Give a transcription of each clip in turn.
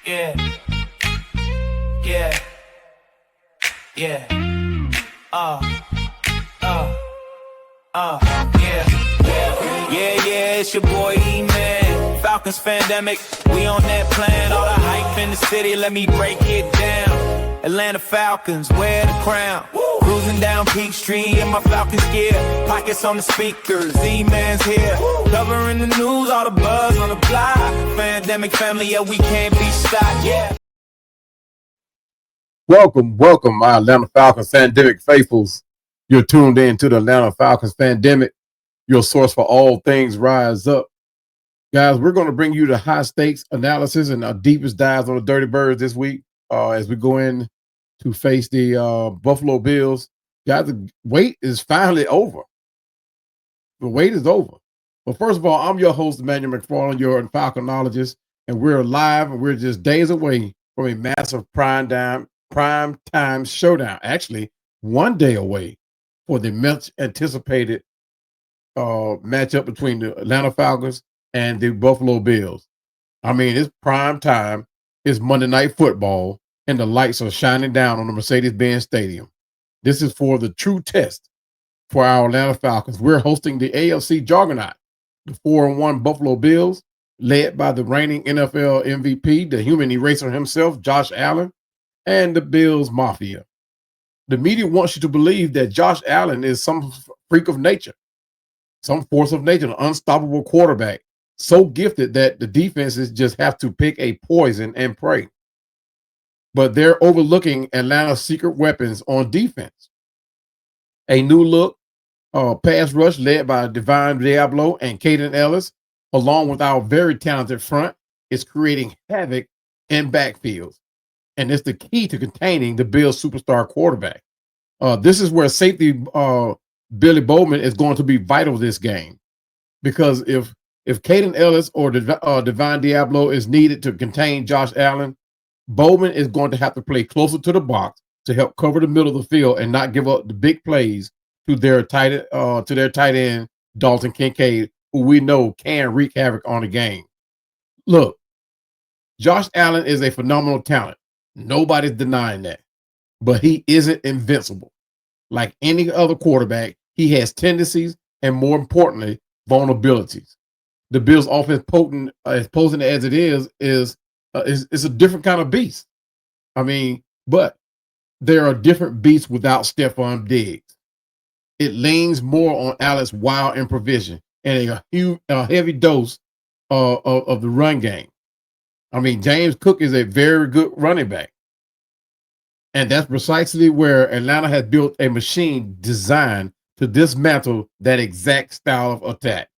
Yeah, yeah, yeah. Uh, uh, yeah. Yeah, it's your boy E-Man. Falcons pandemic, we on that plan. All the hype in the city, let me break it down. Atlanta Falcons, wear the crown. Cruising down Peachtree in my Falcons gear. Pockets on the speakers, E-Man's here. Covering the news, all the buzz on the block. Pandemic family, yeah, we can't be stopped, yeah. Welcome, my Atlanta Falcons pandemic faithfuls. You're tuned in to the Atlanta Falcons pandemic, your source for all things rise up. Guys, we're going to bring you the high stakes analysis and our deepest dives on the Dirty Birds this week as we go in to face the Buffalo Bills. Guys, the wait is finally over. The wait is over. But first of all, I'm your host, Emmanuel McFarland, your Falconologist, and we're live and we're just days away from a massive prime time showdown. Actually, 1 day away for the much anticipated matchup between the Atlanta Falcons and the Buffalo Bills. I mean, it's prime time. It's Monday Night Football, and the lights are shining down on the Mercedes-Benz Stadium. This is for the true test for our Atlanta Falcons. We're hosting the AFC Juggernaut, the 4-1 Buffalo Bills, led by the reigning NFL MVP, the human eraser himself, Josh Allen, and the Bills Mafia. The media wants you to believe that Josh Allen is some freak of nature, some force of nature, an unstoppable quarterback, so gifted that the defenses just have to pick a poison and pray. But they're overlooking Atlanta's secret weapons on defense. A new look pass rush led by Divine Diablo and Caden Ellis, along with our very talented front, is creating havoc in backfields. And it's the key to containing the Bills' superstar quarterback. This is where safety Billy Bowman is going to be vital this game, because if Caden Ellis or Divine Diablo is needed to contain Josh Allen, Bowman is going to have to play closer to the box to help cover the middle of the field and not give up the big plays to their tight end Dalton Kincaid, who we know can wreak havoc on the game. Look, Josh Allen is a phenomenal talent. Nobody's denying that. But he isn't invincible. Like any other quarterback, he has tendencies and, more importantly, vulnerabilities. The Bills' offense, as potent as it is a different kind of beast. I mean, but there are different beasts without Stephon Diggs. It leans more on Alex wild improvisation and a heavy dose of the run game. I mean, James Cook is a very good running back. And that's precisely where Atlanta has built a machine designed to dismantle that exact style of attack.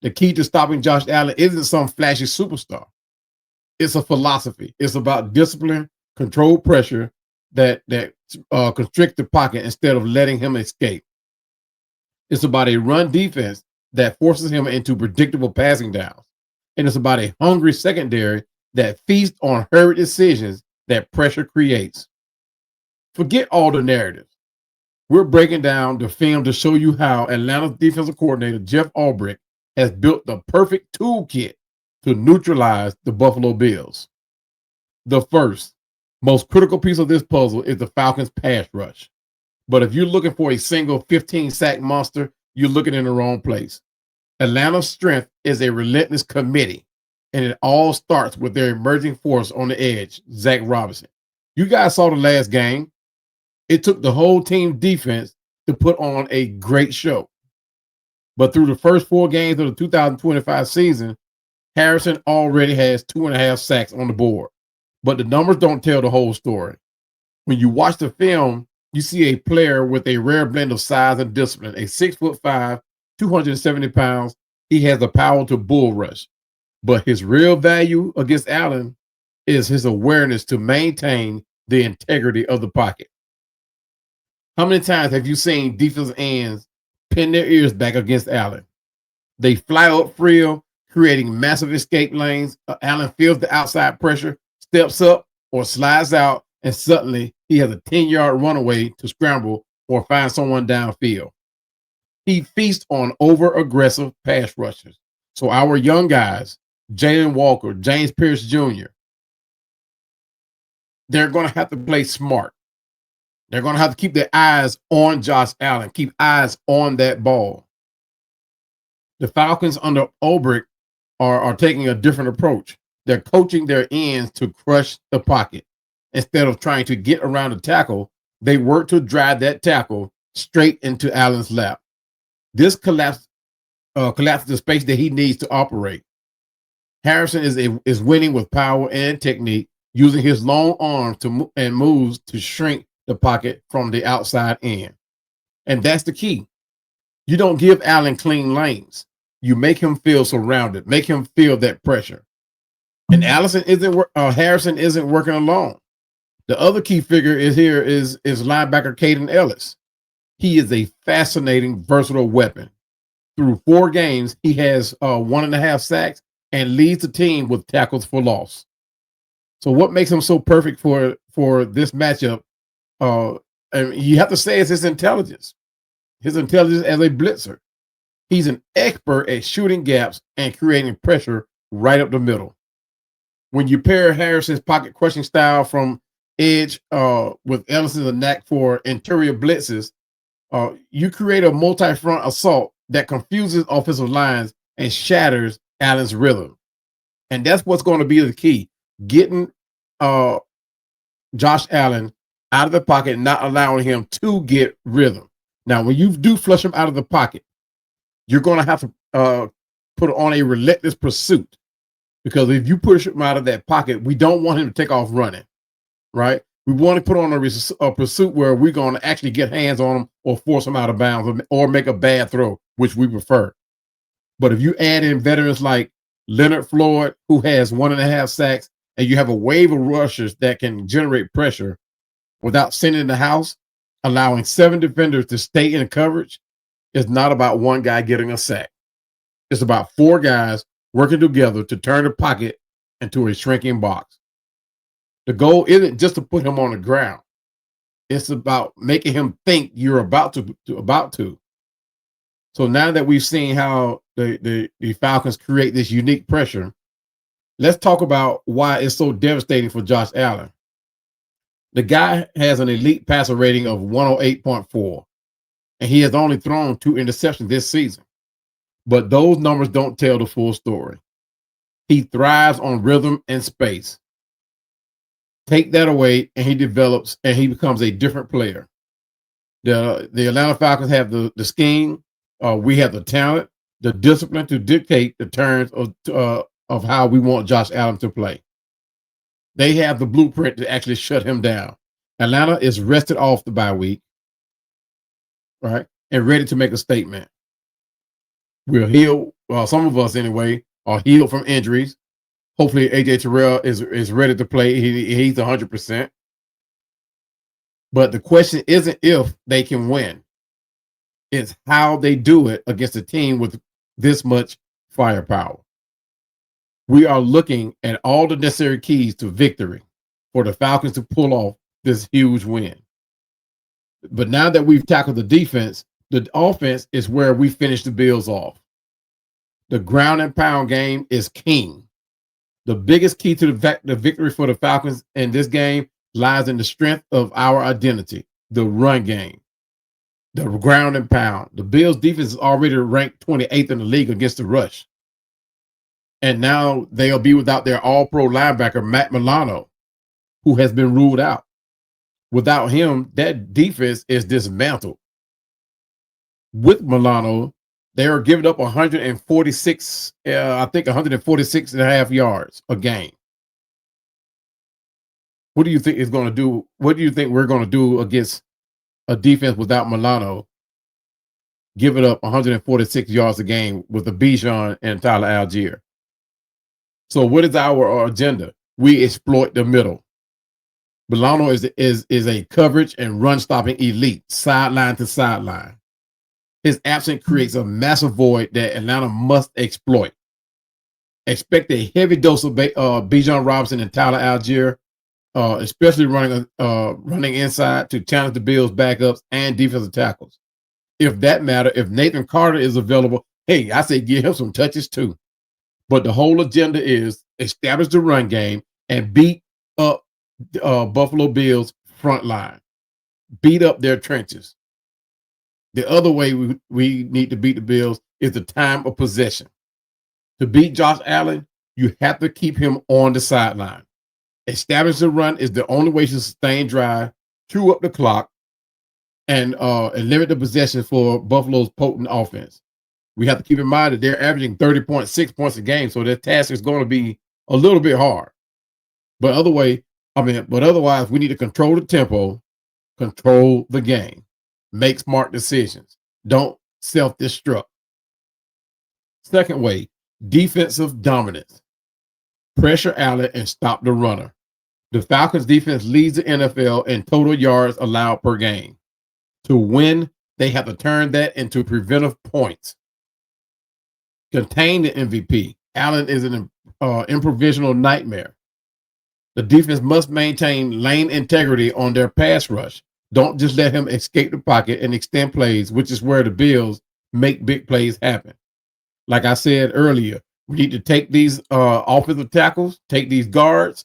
The key to stopping Josh Allen isn't some flashy superstar. It's a philosophy. It's about discipline, controlled pressure that constricts the pocket instead of letting him escape. It's about a run defense that forces him into predictable passing downs. And it's about a hungry secondary that feasts on hurried decisions that pressure creates. Forget all the narratives. We're breaking down the film to show you how Atlanta's defensive coordinator, Jeff Ulbrich, has built the perfect toolkit to neutralize the Buffalo Bills. The first, most critical piece of this puzzle is the Falcons' pass rush. But if you're looking for a single 15-sack monster, you're looking in the wrong place. Atlanta's strength is a relentless committee, and it all starts with their emerging force on the edge, Zach Robinson. You guys saw the last game. It took the whole team defense to put on a great show. But through the first 4 games of the 2025 season, Harrison already has 2.5 sacks on the board. But the numbers don't tell the whole story. When you watch the film, you see a player with a rare blend of size and discipline. A 6'5", 270 pounds. He has the power to bull rush. But his real value against Allen is his awareness to maintain the integrity of the pocket. How many times have you seen defensive ends pin their ears back against Allen? They fly up field, creating massive escape lanes. Allen feels the outside pressure, steps up or slides out, and suddenly he has a 10-yard runaway to scramble or find someone downfield. He feasts on over-aggressive pass rushers. So our young guys, Jalon Walker, James Pearce Jr., they're going to have to play smart. They're going to have to keep their eyes on Josh Allen, keep eyes on that ball. The Falcons under Ulbrich are taking a different approach. They're coaching their ends to crush the pocket. Instead of trying to get around the tackle, they work to drive that tackle straight into Allen's lap. This collapses the space that he needs to operate. Harrison is winning with power and technique, using his long arms and moves to shrink the pocket from the outside in. And that's the key. You don't give Allen clean lanes. You make him feel surrounded, make him feel that pressure. And Harrison isn't working alone. The other key figure is linebacker Caden Ellis. He is a fascinating, versatile weapon. Through 4 games, he has 1.5 sacks and leads the team with tackles for loss. So what makes him so perfect for this matchup? And you have to say it's his intelligence as a blitzer. He's an expert at shooting gaps and creating pressure right up the middle. When you pair Harrison's pocket crushing style from edge with Ellison's knack for interior blitzes, you create a multi-front assault that confuses offensive lines and shatters Allen's rhythm. And that's what's going to be the key, getting Josh Allen out of the pocket and not allowing him to get rhythm. Now, when you do flush him out of the pocket, you're going to have to put on a relentless pursuit, because if you push him out of that pocket, we don't want him to take off running, right? We want to put on a pursuit where we're going to actually get hands on him or force him out of bounds or make a bad throw, which we prefer. But if you add in veterans like Leonard Floyd, who has 1.5 sacks, and you have a wave of rushers that can generate pressure without sending the house, allowing 7 defenders to stay in coverage, it's not about one guy getting a sack. It's about 4 guys working together to turn the pocket into a shrinking box. The goal isn't just to put him on the ground. It's about making him think you're about to. So now that we've seen how the Falcons create this unique pressure, let's talk about why it's so devastating for Josh Allen. The guy has an elite passer rating of 108.4, and he has only thrown 2 interceptions this season. But those numbers don't tell the full story. He thrives on rhythm and space. Take that away, and he develops, and he becomes a different player. The Atlanta Falcons have the scheme. We have the talent, the discipline to dictate the terms of how we want Josh Allen to play. They have the blueprint to actually shut him down. Atlanta is rested off the bye week, right, and ready to make a statement. We're healed. Some of us, anyway, are healed from injuries. Hopefully, AJ Terrell is ready to play. He's 100%. But the question isn't if they can win. It's how they do it against a team with this much firepower. We are looking at all the necessary keys to victory for the Falcons to pull off this huge win. But now that we've tackled the defense, the offense is where we finish the Bills off. The ground and pound game is king. The biggest key to the victory for the Falcons in this game lies in the strength of our identity, the run game, the ground and pound. The Bills defense is already ranked 28th in the league against the rush. And now they'll be without their all-pro linebacker, Matt Milano, who has been ruled out. Without him, that defense is dismantled. With Milano, they are giving up 146, 146 and a half yards a game. What do you think is going to do? What do you think we're going to do against a defense without Milano, giving up 146 yards a game with the Bijan and Tyler Algier? So what is our agenda? We exploit the middle. Milano is a coverage and run stopping elite, sideline to sideline. His absence creates a massive void that Atlanta must exploit. Expect a heavy dose of Bijan Robinson and Tyler Algier, especially running inside to challenge the Bills' backups and defensive tackles. If that matter, if Nathan Carter is available, hey, I say give him some touches too. But the whole agenda is establish the run game and beat up Buffalo Bills front line. Beat up their trenches. The other way we need to beat the Bills is the time of possession. To beat Josh Allen, you have to keep him on the sideline. Establish the run is the only way to sustain drive, chew up the clock, and limit the possession for Buffalo's potent offense. We have to keep in mind that they're averaging 30.6 points a game, so their task is going to be a little bit hard. But otherwise, we need to control the tempo, control the game, make smart decisions. Don't self-destruct. Second way, defensive dominance. Pressure Allen and stop the runner. The Falcons defense leads the NFL in total yards allowed per game. To win, they have to turn that into preventive points. Contain the MVP. Allen is an improvisational nightmare. The defense must maintain lane integrity on their pass rush. Don't just let him escape the pocket and extend plays, which is where the Bills make big plays happen. Like I said earlier, we need to take these offensive tackles, take these guards,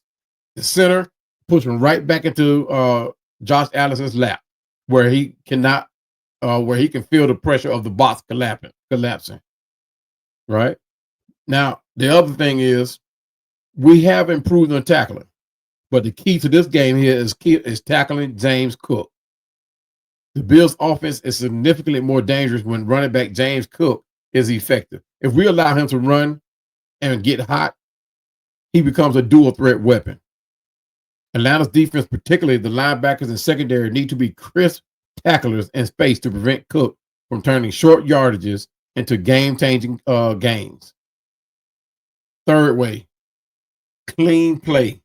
the center, push them right back into Josh Allen's lap, where he can feel the pressure of the box collapsing. Right now, the other thing is we have improved on tackling, but the key to this game here is tackling James Cook. The Bills' offense is significantly more dangerous when running back James Cook is effective. If we allow him to run and get hot, he becomes a dual threat weapon. Atlanta's defense, particularly the linebackers and secondary, need to be crisp tacklers in space to prevent Cook from turning short yardages into game-changing gains. Third way, clean play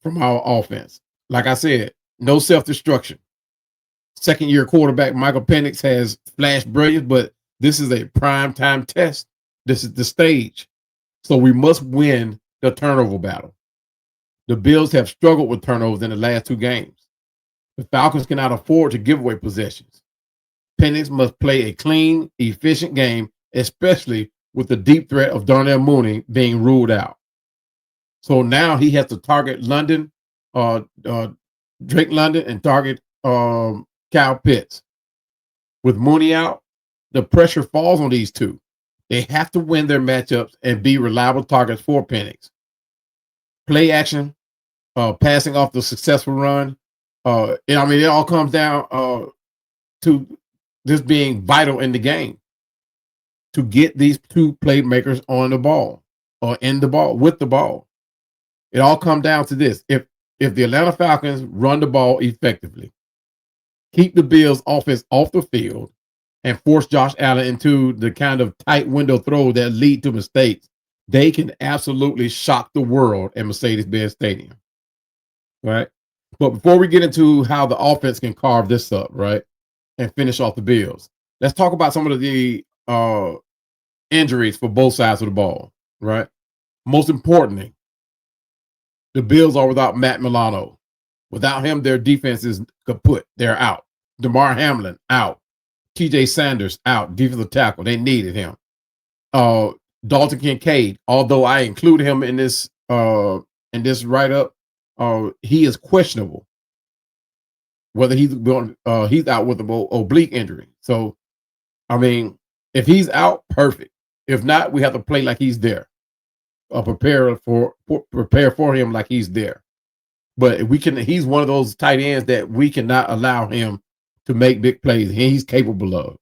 from our offense. Like I said, no self-destruction. Second-year quarterback Michael Penix has flashed brilliance, but this is a prime time test. This is the stage. So we must win the turnover battle. The Bills have struggled with turnovers in the last two games. The Falcons cannot afford to give away possessions. Penix must play a clean, efficient game, especially with the deep threat of Darnell Mooney being ruled out. So now he has to target London, Drake London, and target Kyle Pitts. With Mooney out, the pressure falls on these two. They have to win their matchups and be reliable targets for Penix. Play action, passing off the successful run. It all comes down to this being vital in the game to get these two playmakers on the ball or in the ball with the ball. It all comes down to this. If the Atlanta Falcons run the ball effectively, keep the Bills offense off the field, and force Josh Allen into the kind of tight window throw that lead to mistakes, they can absolutely shock the world at Mercedes-Benz Stadium. Right? But before we get into how the offense can carve this up, right, and finish off the Bills, let's talk about some of the injuries for both sides of the ball, right? Most importantly, the Bills are without Matt Milano. Without him, their defense is kaput. They're out. DeMar Hamlin out. TJ Sanders out, defensive tackle. They needed him. Dalton Kincaid, although I included him in this write-up, he is questionable whether he's out with an oblique injury. So, I mean, if he's out, perfect. If not, we have to play like he's there. Prepare for him like he's there. But he's one of those tight ends that we cannot allow him to make big plays. He's capable of,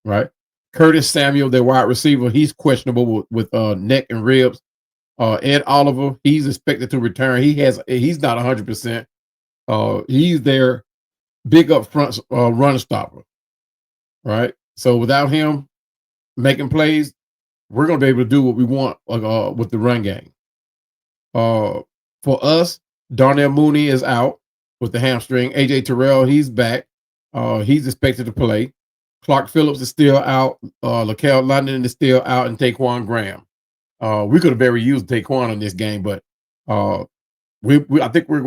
right? Curtis Samuel, their wide receiver, he's questionable with neck and ribs. Ed Oliver, he's expected to return. He's not 100%. He's their big up front run stopper, right? So without him making plays, we're going to be able to do what we want with the run game. For us, Darnell Mooney is out with the hamstring. AJ Terrell, he's back. He's expected to play. Clark Phillips is still out. Laquel London is still out, and Taquan Graham. We could have very used Taquan in this game, but I think we're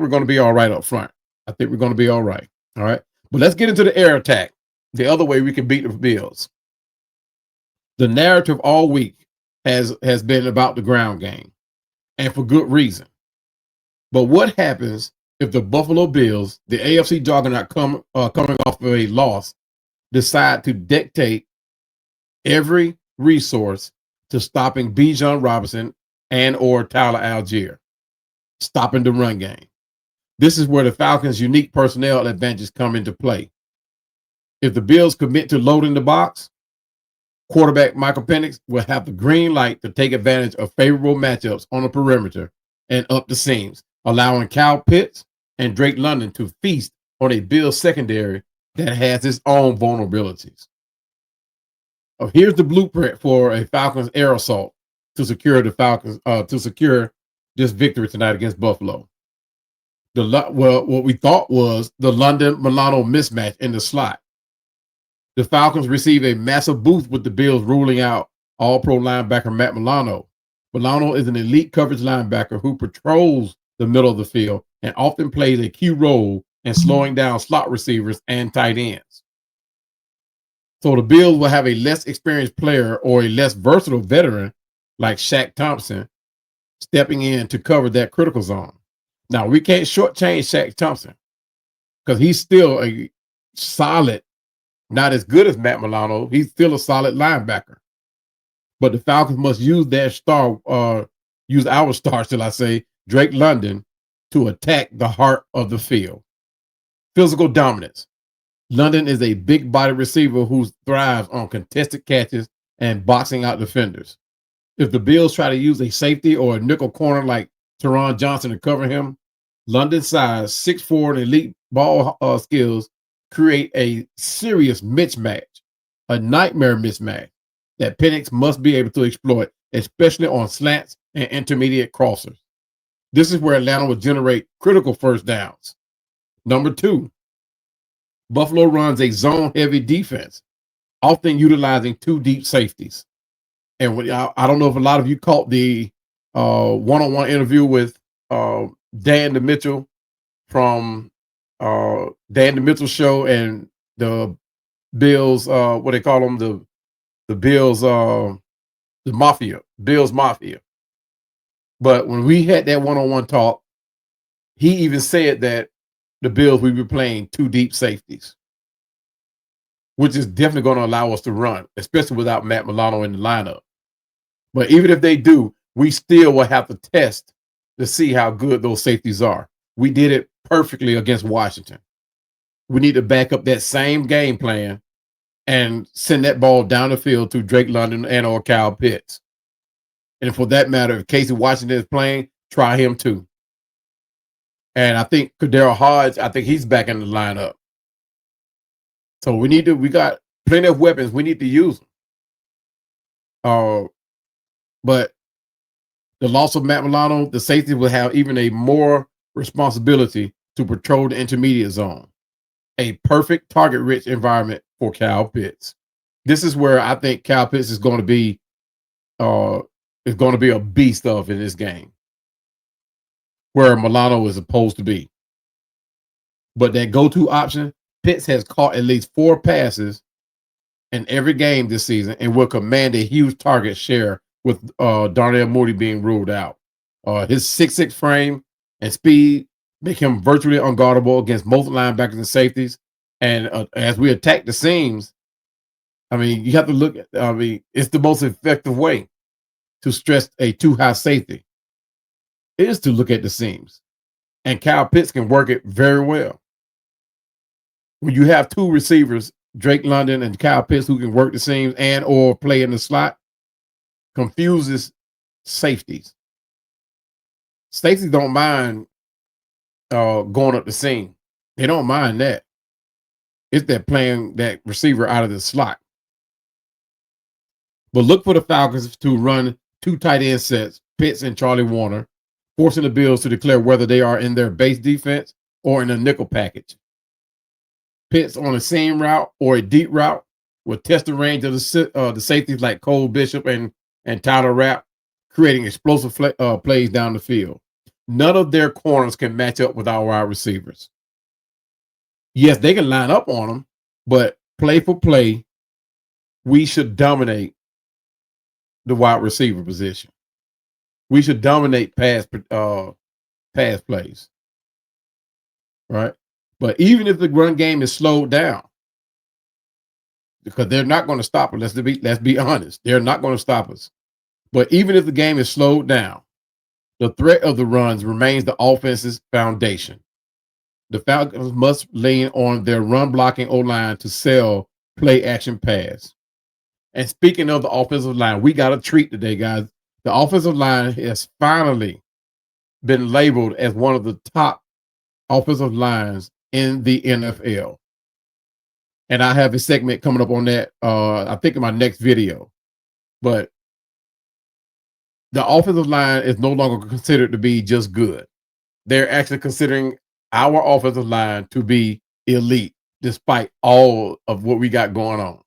going to be all right up front. I think we're going to be all right. All right, but let's get into the air attack. The other way we can beat the Bills. The narrative all week has been about the ground game, and for good reason. But what happens if the Buffalo Bills, the AFC juggernaut coming off of a loss, decide to dictate every resource to stopping Bijan Robinson and or Tyler Algier, stopping the run game? This is where the Falcons' unique personnel advantages come into play. If the Bills commit to loading the box, quarterback Michael Penix will have the green light to take advantage of favorable matchups on the perimeter and up the seams, allowing Kyle Pitts and Drake London to feast on a Bills secondary that has its own vulnerabilities. Here's the blueprint for a Falcons air assault to secure the Falcons to secure this victory tonight against Buffalo. What we thought was the London Milano mismatch in the slot. The Falcons receive a massive boost with the Bills ruling out all-pro linebacker Matt Milano. Milano is an elite coverage linebacker who patrols the middle of the field and often plays a key role in slowing down slot receivers and tight ends. So the Bills will have a less experienced player or a less versatile veteran like Shaq Thompson stepping in to cover that critical zone. Now, we can't shortchange Shaq Thompson because he's still a solid, not as good as Matt Milano. He's still a solid linebacker. But the Falcons must use their star, use our star, shall I say, Drake London, to attack the heart of the field. Physical dominance. London is a big-bodied receiver who thrives on contested catches and boxing out defenders. If the Bills try to use a safety or a nickel corner like Teron Johnson to cover him, London's size, 6'4", and elite ball skills create a serious mismatch, a nightmare mismatch that Penix must be able to exploit, especially on slants and intermediate crossers. This is where Atlanta will generate critical first downs. Number 2, Buffalo runs a zone-heavy defense, often utilizing 2 deep safeties. And I don't know if a lot of you caught the one-on-one interview with Dan DeMitchell from Dan DeMitchell show and the Bills, what they call them, the Bills, the Mafia, Bills Mafia. But when we had that one-on-one talk, he even said that the Bills will be playing 2 deep safeties, which is definitely going to allow us to run, especially without Matt Milano in the lineup. But even if they do, we still will have to test to see how good those safeties are. We did it perfectly against Washington. We need to back up that same game plan and send that ball down the field to Drake London and or Kyle Pitts. And for that matter, if Casey Washington is playing, try him too. And I think Kadero Hodge, I think he's back in the lineup. So we got plenty of weapons. We need to use them. But the loss of Matt Milano, the safety will have even a more responsibility to patrol the intermediate zone. A perfect target-rich environment for Kyle Pitts. This is where I think Kyle Pitts is going to be a beast of in this game, where Milano is supposed to be. But that go-to option, Pitts has caught at least 4 passes in every game this season and will command a huge target share with Darnell Mooney being ruled out. His 6'6" frame and speed make him virtually unguardable against most linebackers and safeties. And as we attack the seams, I mean, you have to look at, it's the most effective way to stress a too high safety is to look at the seams. And Kyle Pitts can work it very well. When you have 2 receivers, Drake London and Kyle Pitts, who can work the seams and or play in the slot, confuses safeties. Safeties don't mind going up the seam. They don't mind that. It's that playing that receiver out of the slot. But look for the Falcons to run 2 tight end sets, Pitts and Charlie Warner, forcing the Bills to declare whether they are in their base defense or in a nickel package. Pitts on a seam route or a deep route will test the range of the safeties like Cole Bishop and Tyler Rapp, creating explosive plays down the field. None of their corners can match up with our wide receivers. Yes, they can line up on them, but play for play, we should dominate the wide receiver position. We should dominate pass pass plays, right? But even if the run game is slowed down, because they're not going to stop us. Let's be honest. They're not going to stop us. But even if the game is slowed down, the threat of the runs remains the offense's foundation. The Falcons must lean on their run blocking O-line to sell play action pass. And speaking of the offensive line, we got a treat today, guys. The offensive line has finally been labeled as one of the top offensive lines in the NFL. And I have a segment coming up on that, I think in my next video. But the offensive line is no longer considered to be just good. They're actually considering our offensive line to be elite, despite all of what we got going on.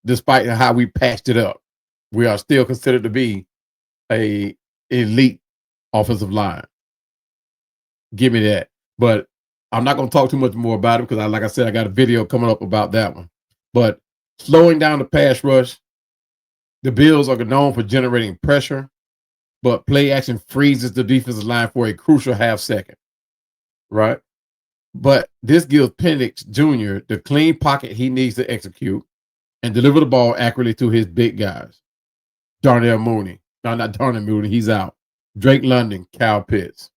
Despite how we patched it up, we are still considered to be a elite offensive line. Give me that. But I'm not going to talk too much more about it because, like I said, I got a video coming up about that one. But slowing down the pass rush, the Bills are known for generating pressure, but play action freezes the defensive line for a crucial half second, right? But this gives Penix Jr. the clean pocket he needs to execute and deliver the ball accurately to his big guys. Darnell Mooney. No, not Darnell Mooney. He's out. Drake London, Kyle Pitts.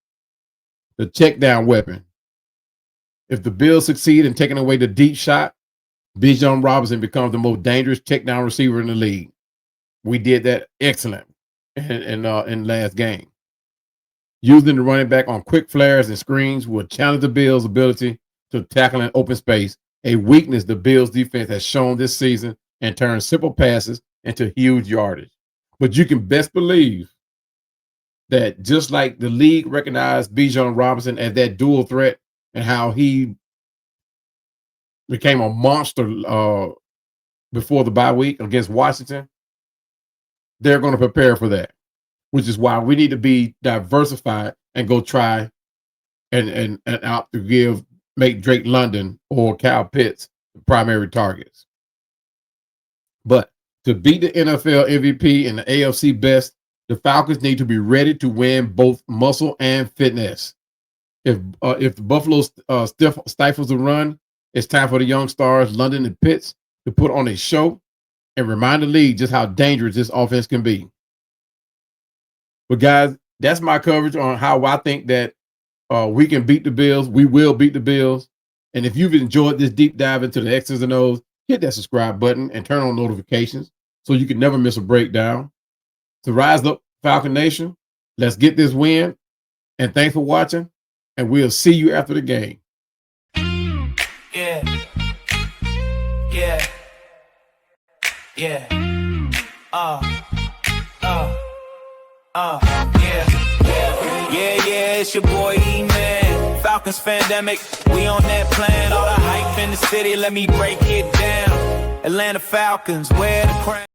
The check down weapon. If the Bills succeed in taking away the deep shot, Bijan Robinson becomes the most dangerous check down receiver in the league. We did that excellent in last game. Using the running back on quick flares and screens will challenge the Bills' ability to tackle in open space, a weakness the Bills' defense has shown this season and turn simple passes into huge yardage. But you can best believe that just like the league recognized Bijan Robinson as that dual threat and how he became a monster before the bye week against Washington, they're going to prepare for that, which is why we need to be diversified and go try and out to make Drake London or Kyle Pitts the primary targets. But to beat the NFL MVP and the AFC best, the Falcons need to be ready to win both muscle and fitness. If the Buffalo stifles the run, it's time for the young stars, London and Pitts, to put on a show and remind the league just how dangerous this offense can be. But guys, that's my coverage on how I think that we can beat the Bills. We will beat the Bills. And if you've enjoyed this deep dive into the X's and O's, hit that subscribe button and turn on notifications so you can never miss a breakdown. To rise up, Falcon Nation, let's get this win. And thanks for watching. And we'll see you after the game. Yeah. Yeah. Yeah. Yeah, it's your boy E-Man. Falcons Fandemic, we on that plan. All the hype in the city, let me break it down. Atlanta Falcons, wear the crown.